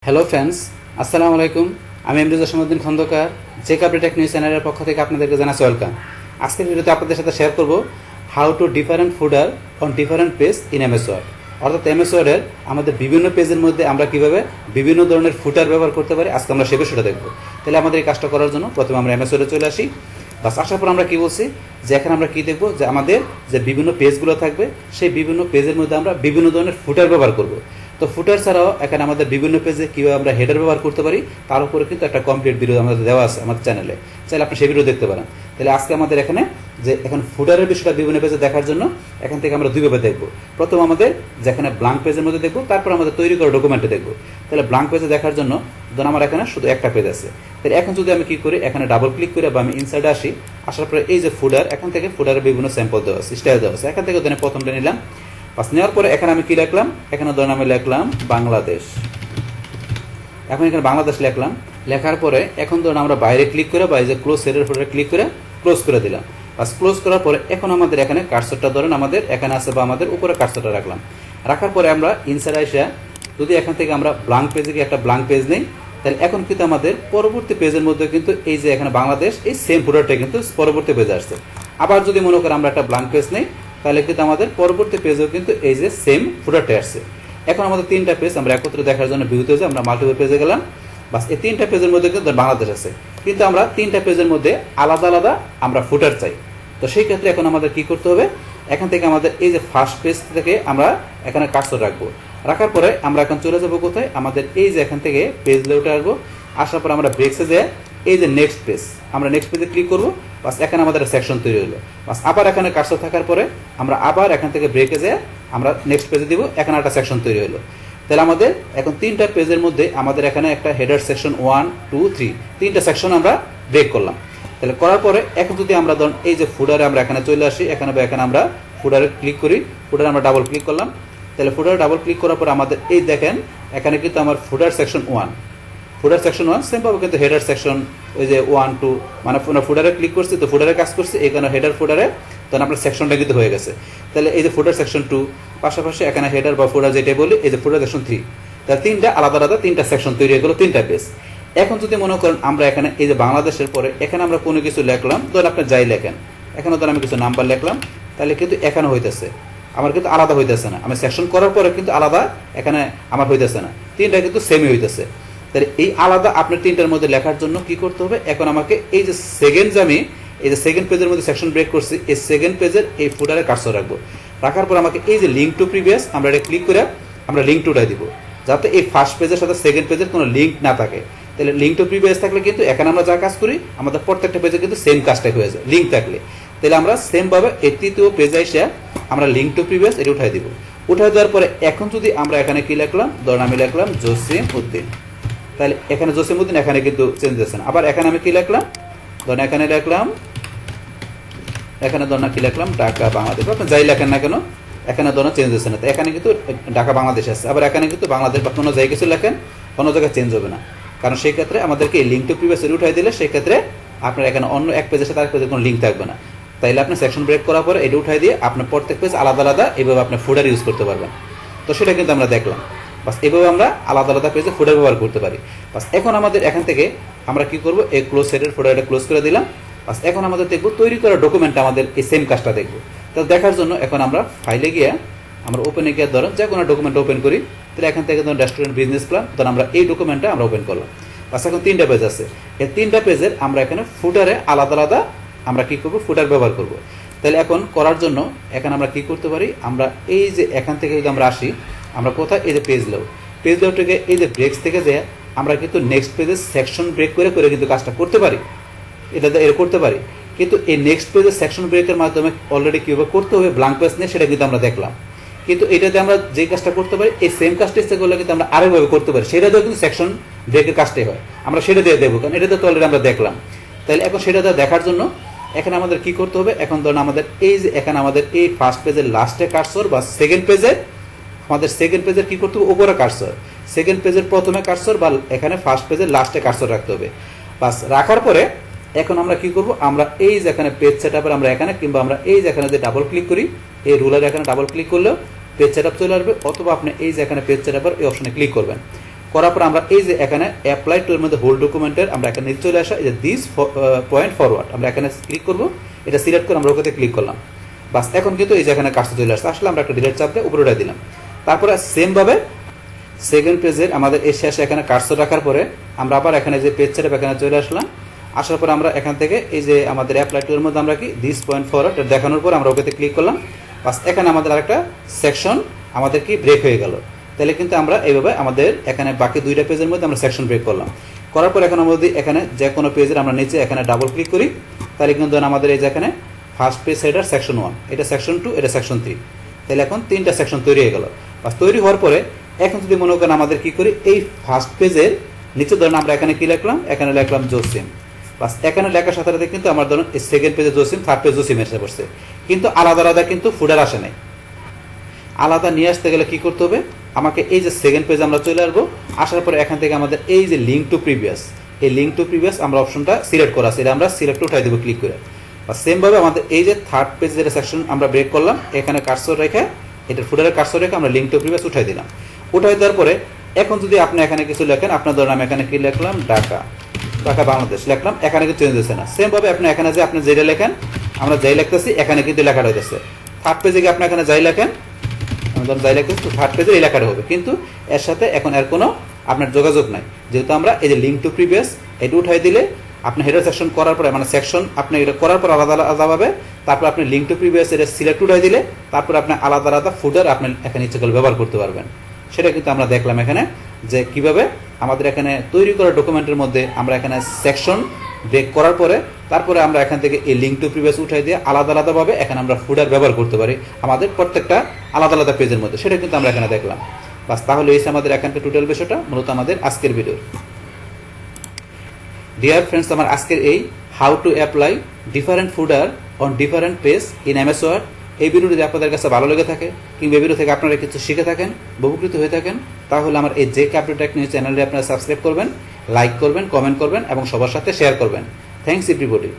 Hello friends, আসসালামু আলাইকুম। আমি এমরুজা সমুদ্দিন খন্দকার, চেক আপডেট নিউজ চ্যানেলের পক্ষ থেকে আপনাদেরকে জানাচ্ছি ওয়েলকাম। আজকের ভিডিওতে আপনাদের সাথে শেয়ার করব how to different footer on different page in MS Word. অর্থাৎ এমএস ওয়ার্ডের আমাদের বিভিন্ন পেজের মধ্যে আমরা কীভাবে বিভিন্ন ধরনের ফুটার ব্যবহার করতে পারি, আজকে আমরা সে বিষয়টা দেখব। তাহলে আমাদের এই কাজটা করার জন্য প্রথমে আমরা এমএস ওয়ার্ডে চলে আসি। বাস আসার পর আমরা কী বলছি যে এখানে আমরা কী দেখব যে আমাদের যে বিভিন্ন পেজগুলো থাকবে সেই বিভিন্ন পেজের মধ্যে আমরা বিভিন্ন ধরনের ফুটার ব্যবহার করব। তো ফুটার ছাড়াও এখানে আমাদের বিভিন্ন পেজে কীভাবে আমরা হেডার ব্যবহার করতে পারি তার উপরে কিন্তু একটা কমপ্লিট ভিডিও আমাদের দেওয়া আছে আমাদের চ্যানেলে, চাইলে আপনি সেই ভিডিও দেখতে পারেন। তাহলে আজকে আমাদের এখানে যে এখন ফুটারের বিষয়টা বিভিন্ন পেজে দেখার জন্য এখান থেকে আমরা দুইভাবে দেখব। প্রথম আমাদের যেখানে ব্ল্যাঙ্ক পেজের মধ্যে দেখব, তারপর আমাদের তৈরি করা ডকুমেন্টে দেখব। তাহলে ব্ল্যাঙ্ক পেজে দেখার জন্য ধরুন আমার এখানে শুধু একটা পেজ আছে। তাহলে এখন যদি আমি কী করি, এখানে ডাবল ক্লিক করে বা আমি ইনসাইডে আসি, আসার পরে এই যে ফুডার, এখান থেকে ফুডারের বিভিন্ন স্যাম্পল দেওয়া আছে, স্টাইল দেওয়া আছে। এখান থেকে ধরেন প্রথমটা নিলাম, পাস নেওয়ার পরে এখানে আমি কি লিখলাম, এখানে ধরুন আমি লিখলাম বাংলাদেশ। এখন এখানে বাংলাদেশ লিখলাম, লেখার পরে এখন ধরুন আমরা বাইরে ক্লিক করে বা এই যে ক্লোজ সেটের ফোল্ডারে ক্লিক করে ক্লোজ করে দিলাম। বাস ক্লোজ করার পরে এখন আমাদের এখানে কার্সরটা ধরেন আমাদের এখানে আছে বা আমাদের উপরে কার্সরটা রাখলাম। রাখার পরে আমরা ইনসাইড এসে যদি এখান থেকে আমরা ব্ল্যাঙ্ক পেজে গিয়ে একটা ব্ল্যাঙ্ক পেজ নেই, তাহলে এখন কিন্তু আমাদের পরবর্তী পেজের মধ্যে কিন্তু এই যে এখানে বাংলাদেশ, এই সেম ফোল্ডারটা কিন্তু পরবর্তী পেজে আসছে। আবার যদি মনে করেন আমরা একটা ব্ল্যাঙ্ক পেজ নেই, তাহলে কিন্তু আমাদের পরবর্তী পেজেও কিন্তু এই যে সেম ফুটারটা আসছে। এখন আমাদের তিনটা পেজ আমরা একত্রে দেখার জন্য ভিউতে যে আমরা মাল্টিপল পেজে গেলাম। বাস এই তিনটা পেজের মধ্যে কিন্তু বাংলাদেশ আছে, কিন্তু আমরা তিনটা পেজের মধ্যে আলাদা আলাদা আমরা ফুটার চাই। তো সেই ক্ষেত্রে এখন আমাদের কি করতে হবে, এখান থেকে আমাদের এই যে ফার্স্ট পেজ থেকে আমরা এখানে কার্সর রাখবো। রাখার পরে আমরা এখন চলে যাবো কোথায়, আমাদের এই যে এখান থেকে পেজ লেআউটে আসবো। আসার পর আমরা ব্রেক্সে যেয়ে এই যে নেক্সট পেজ, আমরা নেক্সট পেজে ক্লিক করবো। বাস এখানে আমাদের সেকশন তৈরি হলো। বাস আবার এখানে কার্সর থাকার পরে আমরা আবার এখান থেকে ব্রেকে যেয়ে আমরা নেক্সট পেজে দিব, এখানে একটা সেকশন তৈরি হলো। তাহলে আমাদের এখন তিনটা পেজের মধ্যে আমাদের এখানে একটা হেডার সেকশন 1, 2, 3 তিনটা সেকশন আমরা ব্রেক করলাম। তাহলে করার পরে এখন যদি আমরা ধরুন এই যে ফুডারে আমরা এখানে চলে আসি, এখানে বা এখানে আমরা ফুডারে ক্লিক করি, ফুডারে আমরা ডাবল ক্লিক করলাম। তাহলে ফুডারে ডাবল ক্লিক করার পরে আমাদের এই দেখেন এখানে কিন্তু আমার ফুডার সেকশন 1, ফুডার সেকশন 1 সেমভাবে কিন্তু হেডার সেকশন ওই যে 1, 2 মানে ফুডারে ক্লিক করছি, তো ফুডারে কাজ করছি, এখানে হেডার ফুডারে তখন আপনার সেকশনটা কিন্তু হয়ে গেছে। তাহলে এই যে ফুডার সেকশন 2, পাশাপাশি এখানে হেডার বা ফুডার যেটা বলি এই যে ফুডার সেকশন 3, তাহলে তিনটা আলাদা আলাদা তিনটা সেকশন তৈরি হয়ে গেলো, তিনটা পেজ। এখন যদি মনে করেন আমরা এখানে এই যে বাংলাদেশের পরে এখানে আমরা কোনো কিছু লিখলাম, ধরেন আপনি যাই লেখেন, এখানে ধরেন আমি কিছু নাম্বার লিখলাম, তাহলে কিন্তু এখানে হইতেছে আমার কিন্তু আলাদা হইতেছে না। আমি সেকশন করার পরে কিন্তু আলাদা এখানে আমার হইতেছে না, তিনটা কিন্তু সেমই হইতেছে। তাহলে এই আলাদা আপনার তিনটার মধ্যে লেখার জন্য কি করতে হবে, এখন আমাকে এই যে সেকেন্ড যে আমি এই যে সেকেন্ড পেজের মধ্যে সেকশন ব্রেক করছি, এই সেকেন্ড পেজের এই ফুটারে কার্সর রাখবো। রাখার পর আমাকে এই যে লিঙ্ক টু প্রিভিয়াস আমরা এটা ক্লিক করে আমরা লিঙ্ক টুটাই দিব, যাতে এই ফার্স্ট পেজের সাথে সেকেন্ড পেজের কোনো লিঙ্ক না থাকে। তাহলে লিঙ্ক টু প্রিভিয়াস থাকলে কিন্তু এখানে আমরা যা কাজ করি আমাদের প্রত্যেকটা পেজে কিন্তু সেম কাজটাই হয়ে যায় লিঙ্ক থাকলে। তাহলে আমরা সেমভাবে এই তৃতীয় পেজে এসে আমরা লিঙ্ক টু প্রিভিয়াস এটা উঠাই দিব। উঠাই দেওয়ার পরে এখন যদি আমরা এখানে কি লিখলাম, ধরুন আমি লিখলাম জসিম উদ্দিন, তাহলে এখানে জসিম উদ্দিন এখানে কিন্তু চেঞ্জ হচ্ছে না। আবার এখানে আমি কি লিখলাম, ধরুন এখানে লিখলাম, এখানে ধরুন কি লিখলাম ঢাকা বাংলাদেশ, আপনি যাই লেখেন না কেন এখানে ধরুন চেঞ্জ হচ্ছে না। তো এখানে কিন্তু ঢাকা বাংলাদেশ আছে, আবার এখানে কিন্তু বাংলাদেশ বা কোনো জায়গায় কিছু লেখেন কোনো জায়গায় চেঞ্জ হবে না, কারণ সেই ক্ষেত্রে আমাদেরকে এই লিঙ্ক টু প্রিভিয়াস উঠাই দিলে সেই ক্ষেত্রে আপনার এখানে অন্য এক পেজের সাথে আরেক পেজের কোনো লিঙ্ক থাকবে না। তাইলে আপনি সেকশন ব্রেক করার পরে এটা উঠাই দিয়ে আপনার প্রত্যেক পেজ আলাদা আলাদা এইভাবে আপনি ফুডার ইউজ করতে পারবেন। তো সেটা কিন্তু আমরা দেখলাম। বাস এইভাবে আমরা আলাদা আলাদা পেজে ফুডার ব্যবহার করতে পারি। বাস এখন আমাদের এখান থেকে আমরা কি করব, এই ক্লোজ সেটের ফুডারটা ক্লোজ করে দিলাম। বাস এখন আমাদের দেখবো তৈরি করা ডকুমেন্টটা আমাদের এই সেম কাজটা দেখবো। তো দেখার জন্য এখন আমরা ফাইলে গিয়ে আমরা ওপেনে গিয়ে ধরুন যে কোনো ডকুমেন্ট ওপেন করি। তাহলে এখান থেকে ধরুন রেস্টুরেন্ট বিজনেস প্ল্যান, ধরুন আমরা এই ডকুমেন্টটা আমরা ওপেন করলাম। বাস এখন তিনটা পেজ আছে, এই তিনটা পেজের আমরা এখানে ফুটারে আলাদা আলাদা আমরা কি করব, ফুটার ব্যবহার করব। তাহলে এখন করার জন্য এখানে আমরা কি করতে পারি, আমরা এই যে এখান থেকে যদি আমরা আসি, আমরা কোথায় এই যে পেজ লেআউট থেকে এই যে ব্রেক্স থেকে যে আমরা কিন্তু নেক্সট পেজের সেকশন ব্রেক করে করে কিন্তু কাজটা করতে পারি, এটা এর করতে পারি। কিন্তু এই নেক্সট পেজের সেকশন ব্রেকের মাধ্যমে অলরেডি কীভাবে করতে হবে ব্ল্যাঙ্ক পেজ নিয়ে সেটা কিন্তু আমরা দেখলাম। কিন্তু এটাতে আমরা যে কাজটা করতে পারি এই সেম কাজটা ইচ্ছা করলে কিন্তু আমরা আরেকভাবে করতে পারি, সেটা দিয়েও কিন্তু সেকশন ব্রেকের কাজটাই হয়, আমরা সেটা দিয়ে দেবো, কারণ এটাতে তো অলরেডি আমরা দেখলাম। তাহলে এখন সেটা দেখার জন্য এখানে আমাদের কি করতে হবে, এখন ধরুন আমাদের এই যে এখানে আমাদের এই ফার্স্ট পেজের লাস্টে কার্সর বা সেকেন্ড পেজের আমাদের সেকেন্ড পেজের কি করতে হবে, উপরে কার্সর, সেকেন্ড পেজের প্রথমে কার্সর বা এখানে ফার্স্ট পেজের লাস্টে কার্সর রাখতে হবে। বাস রাখার পরে এখন আমরা কি করব, আমরা এই যে এখানে পেজ সেটআপের আমরা এখানে কিংবা আমরা এই যে এখানে যে ডাবল ক্লিক করি, এই রুলার এখানে ডাবল ক্লিক করলেও পেজ সেটআপ চলে আসবে, অথবা আপনি এই যে এখানে পেজ সেটআপের এই অপশনে ক্লিক করবেন। করার পর আমরা এই যে এখানে অ্যাপ্লাই টু এর মধ্যে হোল ডকুমেন্টের আমরা এখানে নিচে চলে আসা এই যে দিস পয়েন্ট ফরওয়ার্ড আমরা এখানে ক্লিক করব, এটা সিলেক্ট করে আমরা ওকেতে ক্লিক করলাম। বাস এখন কিন্তু এই যে এখানে কাজটা চলে আসছে। আসলে আমরা একটা ডিলিট চাপ দিয়ে উপরে উঠাই দিলাম। তারপরে সেমভাবে সেকেন্ড পেজের আমাদের এই শেষে এখানে কার্সর রাখার পরে আমরা আবার এখানে যে পেজ সেটআপ এখানে চলে আসলাম। আসার পর আমরা এখান থেকে এই যে আমাদের অ্যাপ্লাই টু এর মধ্যে আমরা কি দিস পয়েন্ট ফরওয়ার্ড দেখানোর পর আমরা ওকেতে ক্লিক করলাম। বাস এখানে আমাদের আরেকটা সেকশন আমাদের কি ব্রেক হয়ে গেল। তাহলে কিন্তু আমরা এইভাবে আমাদের এখানে বাকি দুইটা পেজের মধ্যে আমরা সেকশন ব্রেক করলাম। করার পর এখন আমরা যদি এখানে যে কোনো পেজের আমরা নিচে এখানে ডাবল ক্লিক করি, তাহলে কিন্তু আমাদের এই যে এখানে ফার্স্ট পেজ হেডার সেকশন 1, এটা সেকশন 2, এটা সেকশন 3, তাহলে এখন 3টা সেকশন তৈরি হয়ে গেল। বাস তৈরি হওয়ার পরে এখন যদি মনে করেন আমাদের কি করি, এই ফার্স্ট পেজের নিচে ধরেন আমরা এখানে কি লিখলাম, এখানে লিখলাম জসিম। বাস এখানে লেখার সাথে সাথে কিন্তু আমার ধরুন এই সেকেন্ড পেজে জসিম, থার্ড পেজ জসিম এসে পড়ছে, কিন্তু আলাদা আলাদা কিন্তু ফুডার আসে নাই। আলাদা নিয়ে আসতে গেলে কি করতে হবে, আমাকে এই যে সেকেন্ড পেজে আমরা চলে আসবো। আসার পরে এখান থেকে আমাদের এই যে লিঙ্ক টু প্রিভিয়াস, এই লিঙ্ক টু প্রিভিয়াস আমরা অপশনটা সিলেক্ট করা আছে, এটা আমরা সিলেক্ট উঠাই দেবো ক্লিক করে। বা সেমভাবে আমাদের এই যে থার্ড পেজ যেটা সেকশন আমরা ব্রেক করলাম, এখানে কার্সর রেখে এটা ফুডারের কার্সর রেখে আমরা লিঙ্ক টু প্রিভিয়াস উঠাই দিলাম। উঠাই দেওয়ার পরে এখন যদি আপনি এখানে কিছু লেখেন, আপনার ধরেন আমি এখানে কি লিখলাম, ঢাকা বাংলাদেশ লিখলাম, এখানে কিন্তু চেঞ্জ হচ্ছে না। সেমভাবে আপনি এখানে যে আপনি যেটা লেখেন, আমরা যাই লিখতেছি এখানে কিন্তু লেখাটা হইতেছে। থার্ড পেজে গিয়ে আপনি এখানে যাই লেখেন, যাই লিখতেছি থার্ড পেজে এই লেখাটা হবে, কিন্তু এর সাথে এখন এর কোনো আপনার যোগাযোগ নাই, যেহেতু আমরা এই যে লিঙ্ক টু প্রিভিয়াস এটা উঠাই দিলে আপনি হেডার সেকশন করার পরে মানে সেকশন আপনি এটা করার পর আলাদা আলাদাভাবে, তারপর আপনি লিঙ্ক টু প্রিভিয়াস এটা সিলেক্ট উঠাই দিলে তারপর আপনি আলাদা আলাদা ফুডার আপনি এখানে ইচ্ছে করে ব্যবহার করতে পারবেন। সেটা কিন্তু আমরা দেখলাম এখানে যে কিভাবে আমাদের এখানে তৈরি করা ডকুমেন্টের মধ্যে আমরা এখানে সেকশন ব্রেক করার পরে তারপরে আমরা এখান থেকে এই লিঙ্ক টু প্রিভিয়াস উঠাই দিয়ে আলাদা আলাদাভাবে এখানে আমরা ফুডার ব্যবহার করতে পারি আমাদের প্রত্যেকটা আলাদা আলাদা পেজের মধ্যে। সেটা কিন্তু আমরা এখানে দেখলাম। বাস তাহলে এই আমাদের এখানকার টোটাল বিষয়টা মূলত আমাদের আজকের ভিডিও। ডিয়ার ফ্রেন্ডস, আমার আজকের এই how to apply different footer on different page in MS Word, এই ভিডিও যদি আপনাদের কাছে ভালো লেগে থাকে কিংবা এই ভিডিও থেকে আপনারা কিছু শিখে থাকেন, উপকৃত হয়ে থাকেন, তাহলে আমার এই যে ক্যাপিটাল টেক নিউজ চ্যানেলটি আপনারা সাবস্ক্রাইব করবেন, লাইক করবেন, কমেন্ট করবেন এবং সবার সাথে শেয়ার করবেন। Thanks everybody.